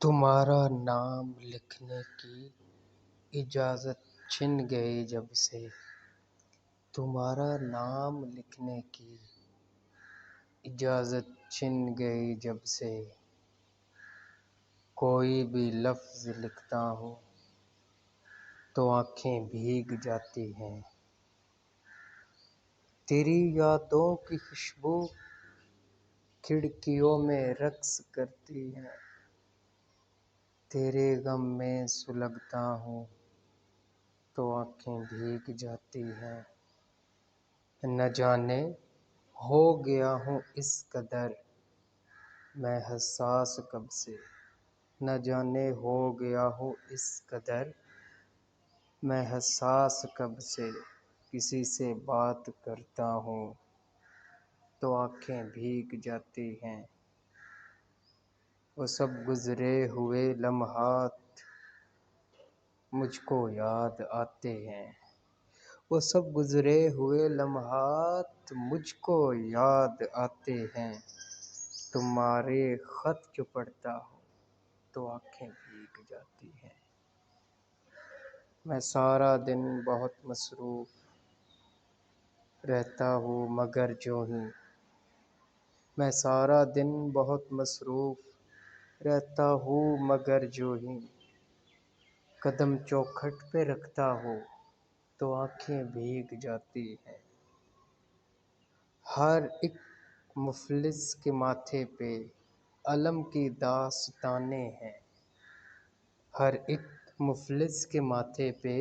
تمہارا نام لکھنے کی اجازت چھن گئی جب سے، تمہارا نام لکھنے کی اجازت چھن گئی جب سے، کوئی بھی لفظ لکھتا ہوں تو آنکھیں بھیگ جاتی ہیں۔ تیری یادوں کی خوشبو کھڑکیوں میں رقص کرتی ہے، تیرے غم میں سلگتا ہوں تو آنکھیں بھیگ جاتی ہیں۔ نہ جانے ہو گیا ہوں اس قدر میں حساس کب سے، نہ جانے ہو گیا ہوں اس قدر میں حساس کب سے، کسی سے بات کرتا ہوں تو آنکھیں بھیگ جاتی ہیں۔ وہ سب گزرے ہوئے لمحات مجھ کو یاد آتے ہیں، وہ سب گزرے ہوئے لمحات مجھ کو یاد آتے ہیں۔ تمہارے خط جو پڑھتا ہوں تو آنکھیں بھیگ جاتی ہیں۔ میں سارا دن بہت مصروف رہتا ہوں مگر جو ہی، میں سارا دن بہت مصروف رہتا ہوں مگر جو ہی قدم چوکھٹ پہ رکھتا ہوں تو آنکھیں بھیگ جاتی ہیں۔ ہر ایک مفلس کے ماتھے پہ علم کی داستانیں ہیں، ہر ایک مفلس کے ماتھے پہ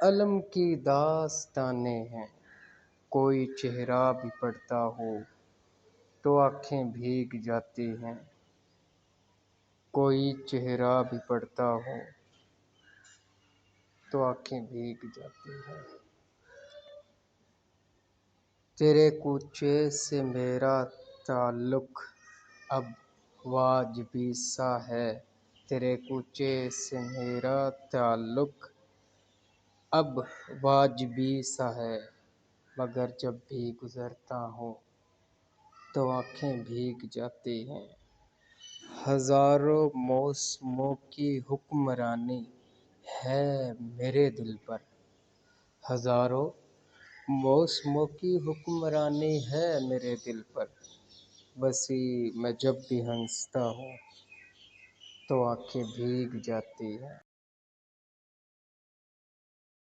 علم کی داستانیں ہیں۔ کوئی چہرہ بھی پڑھتا ہو تو آنکھیں بھیگ جاتی ہیں، کوئی چہرہ بھی پڑھتا ہو تو آنکھیں بھیگ جاتی ہیں۔ تیرے کوچے سے میرا تعلق اب واجبی سا ہے، تیرے کوچے سے میرا تعلق اب واجبی سا ہے، مگر جب بھی گزرتا ہوں تو آنکھیں بھیگ جاتی ہیں۔ ہزاروں موسموں کی حکمرانی ہے میرے دل پر، ہزاروں موسموں کی حکمرانی ہے میرے دل پر، بسی میں جب بھی ہنستا ہوں تو آنکھیں بھیگ جاتی ہیں۔